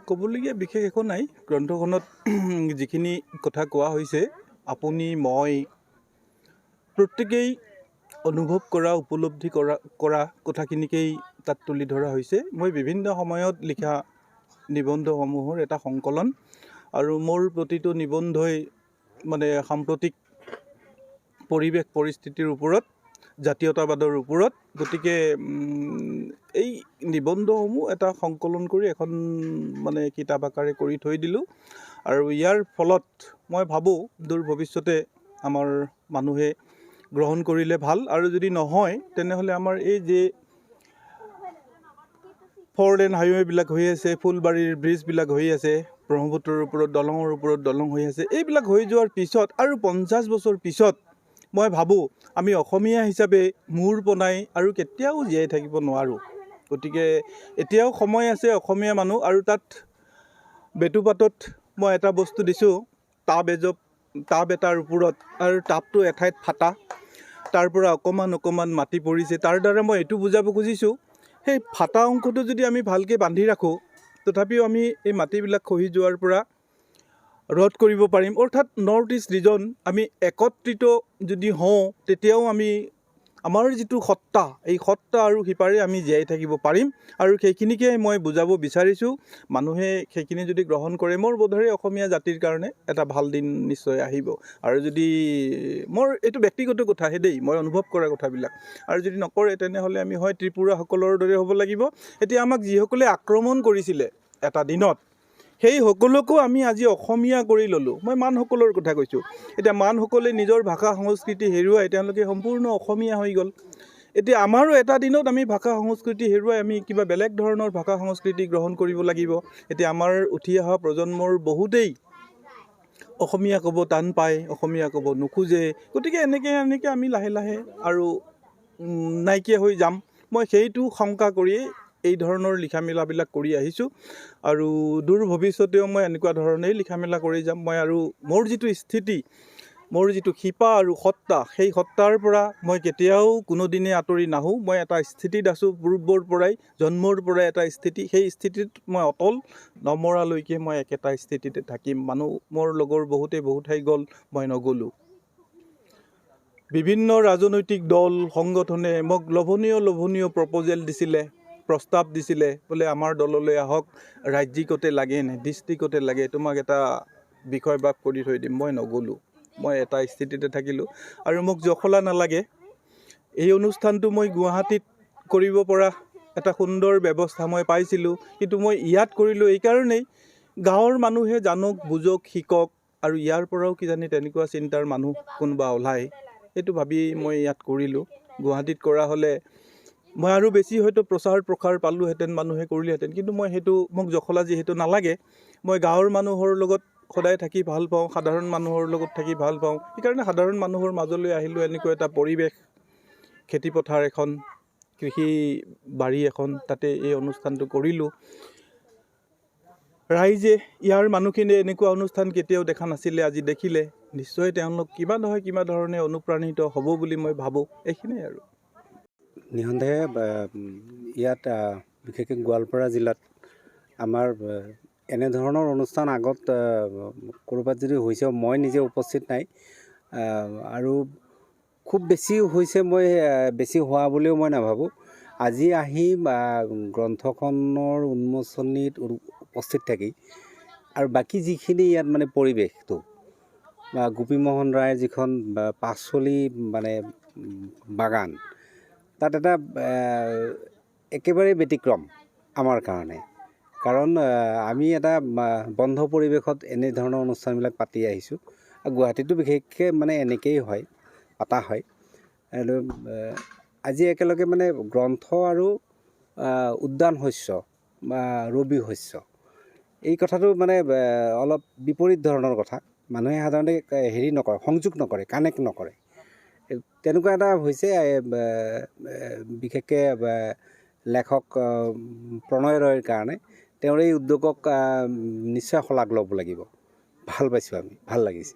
ক'বলগীয়া বিশেষ একো নাই। গ্ৰন্থখনত যিখিনি কথা কোৱা হৈছে আপুনি মই প্ৰত্যেকেই অনুভৱ কৰা উপলব্ধি কৰা কথাখিনিকেই তাত তুলি ধৰা হৈছে। মই বিভিন্ন সময়ত লিখা নিবন্ধসমূহৰ এটা সংকলন আৰু মোৰ প্ৰতিটো নিবন্ধই মানে সাম্প্ৰতিক পৰিৱেশ পৰিস্থিতিৰ ওপৰত, জাতীয়তাবাদৰ ওপৰত। গতিকে এই নিবন্ধসমূহ এটা সংকলন কৰি এখন মানে কিতাপ আকাৰে কৰি থৈ দিলোঁ। আৰু ইয়াৰ ফলত মই ভাবোঁ দূৰ ভৱিষ্যতে আমাৰ মানুহে গ্ৰহণ কৰিলে ভাল। আৰু যদি নহয় তেনেহ'লে আমাৰ এই যে 4 লেন হাইৱেবিলাক হৈ আছে, ফুলবাৰীৰ ব্ৰিজবিলাক হৈ আছে, ব্ৰহ্মপুত্ৰৰ ওপৰত দলঙৰ ওপৰত দলং হৈ আছে, এইবিলাক হৈ যোৱাৰ পিছত আৰু 50 বছৰ পিছত মই ভাবোঁ আমি অসমীয়া হিচাপে মূৰ বনাই আৰু কেতিয়াও জীয়াই থাকিব নোৱাৰোঁ। গতিকে এতিয়াও সময় আছে অসমীয়া মানুহ। আৰু তাত বেটুপাতত মই এটা বস্তু দিছোঁ, টাব এটাৰ ওপৰত, আৰু টাবটো এঠাইত ফাটা, তাৰ পৰা অকণমান মাটি পৰিছে। তাৰ দ্বাৰা মই এইটো বুজাব খুজিছোঁ, সেই ফাটা অংশটো যদি আমি ভালকৈ বান্ধি ৰাখোঁ তথাপিও আমি এই মাটিবিলাক খহি যোৱাৰ পৰা ৰোধ কৰিব পাৰিম। অৰ্থাৎ নৰ্থ ইষ্ট ৰিজন আমি একত্ৰিত যদি হওঁ তেতিয়াও আমি আমাৰ যিটো সত্তা, এই সত্তা আৰু শিপাৰে আমি জীয়াই থাকিব পাৰিম। আৰু সেইখিনিকে মই বুজাব বিচাৰিছোঁ। মানুহে সেইখিনি যদি গ্ৰহণ কৰে মোৰ বোধেৰে অসমীয়া জাতিৰ কাৰণে এটা ভাল দিন নিশ্চয় আহিব। আৰু যদি মোৰ এইটো ব্যক্তিগত কথাহে দেই, মই অনুভৱ কৰা কথাবিলাক, আৰু যদি নকৰে তেনেহ'লে আমি হয় ত্ৰিপুৰাসকলৰ দৰে হ'ব লাগিব। এতিয়া আমাক যিসকলে আক্ৰমণ কৰিছিলে এটা দিনত, সেই সকলকো আমি আজি অসমীয়া কৰি ল'লোঁ। মই মানসকলৰ কথা কৈছোঁ। এতিয়া মানসকলে নিজৰ ভাষা সংস্কৃতি হেৰুৱাই তেওঁলোকে সম্পূৰ্ণ অসমীয়া হৈ গ'ল। এতিয়া আমাৰো এটা দিনত আমি ভাষা সংস্কৃতি হেৰুৱাই আমি কিবা বেলেগ ধৰণৰ ভাষা সংস্কৃতি গ্ৰহণ কৰিব লাগিব। এতিয়া আমাৰ উঠি অহা প্ৰজন্মৰ বহুতেই অসমীয়া ক'ব টান পায়, অসমীয়া ক'ব নোখোজে। গতিকে এনেকৈ আমি লাহে লাহে আৰু নাইকিয়া হৈ যাম। মই সেইটো শংকা কৰিয়েই এই ধৰণৰ লিখা মেলাবিলাক কৰি আহিছোঁ। আৰু দূৰ ভৱিষ্যতেও মই এনেকুৱা ধৰণেই লিখা মেলা কৰি যাম। মই আৰু মোৰ যিটো স্থিতি, মোৰ যিটো শিপা আৰু সত্তা, সেই সত্তাৰ পৰা মই কেতিয়াও কোনোদিনে আঁতৰি নাহোঁ। মই এটা স্থিতিত আছোঁ, পূৰ্বৰ পৰাই, জন্মৰ পৰাই এটা স্থিতি, সেই স্থিতিত মই অটল, নমৰালৈকে মই একেটা স্থিতিতে থাকিম। মোৰ লগৰ বহুতে বহু ঠাই গ'ল, মই নগ'লোঁ। বিভিন্ন ৰাজনৈতিক দল সংগঠনে মোক লোভনীয় প্ৰপ'জেল দিছিলে, প্ৰস্তাৱ দিছিলে, বোলে আমাৰ দললৈ আহক, ৰাজ্যিকতে লাগে নে ডিষ্ট্ৰিক্টতে লাগে, তোমাক এটা বিষয়বাব কৰি থৈ দিম। মই নগ'লোঁ, মই এটা স্থিতিতে থাকিলোঁ। আৰু মোক জখলা নালাগে, এই অনুষ্ঠানটো মই গুৱাহাটীত কৰিব পৰা এটা সুন্দৰ ব্যৱস্থা মই পাইছিলোঁ, কিন্তু মই ইয়াত কৰিলোঁ এইকাৰণেই গাঁৱৰ মানুহে জানক, বুজক, শিকক, আৰু ইয়াৰ পৰাও কিজানি তেনেকুৱা চিন্তাৰ মানুহ কোনোবা ওলায়, সেইটো ভাবি মই ইয়াত কৰিলোঁ। গুৱাহাটীত কৰা হ'লে মই আৰু বেছি হয়তো প্ৰচাৰ প্ৰসাৰ পালোঁহেঁতেন, মানুহে কৰিলেহেঁতেন। কিন্তু মোক জখলা যিহেতু নালাগে, মই গাঁৱৰ মানুহৰ লগত সদায় থাকি ভাল পাওঁ, সাধাৰণ মানুহৰ লগত থাকি ভাল পাওঁ। সেইকাৰণে সাধাৰণ মানুহৰ মাজলৈ আহিলোঁ। এনেকুৱা এটা পৰিৱেশ, খেতিপথাৰ এখন, কৃষি বাৰী এখন, তাতে এই অনুষ্ঠানটো কৰিলোঁ। ৰাইজে, ইয়াৰ মানুহখিনিয়ে এনেকুৱা অনুষ্ঠান কেতিয়াও দেখা নাছিলে, আজি দেখিলে। নিশ্চয় তেওঁলোক কিবা নহয় কিবা ধৰণে অনুপ্ৰাণিত হ'ব বুলি মই ভাবোঁ। এইখিনিয়ে আৰু। নিঃসন্দেহে ইয়াত বিশেষকৈ গোৱালপাৰা জিলাত আমাৰ এনেধৰণৰ অনুষ্ঠান আগত ক'ৰবাত যদি হৈছে, মই নিজে উপস্থিত নাই। আৰু খুব বেছি হৈছে, মই বেছি হোৱা বুলিও মই নাভাবোঁ। আজি আহি গ্ৰন্থখনৰ উন্মোচনীত উপস্থিত থাকি আৰু বাকী যিখিনি ইয়াত মানে পৰিৱেশটো, বা গোপীমোহন ৰায়ৰ যিখন পাচলি মানে বাগান, তাত এটা একেবাৰে ব্যতিক্ৰম আমাৰ কাৰণে। কাৰণ আমি এটা বন্ধ পৰিৱেশত এনেধৰণৰ অনুষ্ঠানবিলাক পাতি আহিছোঁ। আৰু গুৱাহাটীতো বিশেষকৈ মানে এনেকেই হয়, পতা হয়। আৰু আজি একেলগে মানে গ্ৰন্থ আৰু উদ্যান শস্য বা ৰবি শস্য, এই কথাটো মানে অলপ বিপৰীত ধৰণৰ কথা। মানুহে সাধাৰণতে সংযোগ নকৰে, কানেক্ট নকৰে। তেনেকুৱা এটা হৈছে। বিশেষকৈ লেখক প্ৰণয় ৰয়ৰ কাৰণে তেওঁৰ এই উদ্যোগক নিশ্চয় শলাগ ল'ব লাগিব। ভাল পাইছোঁ আমি, ভাল লাগিছে।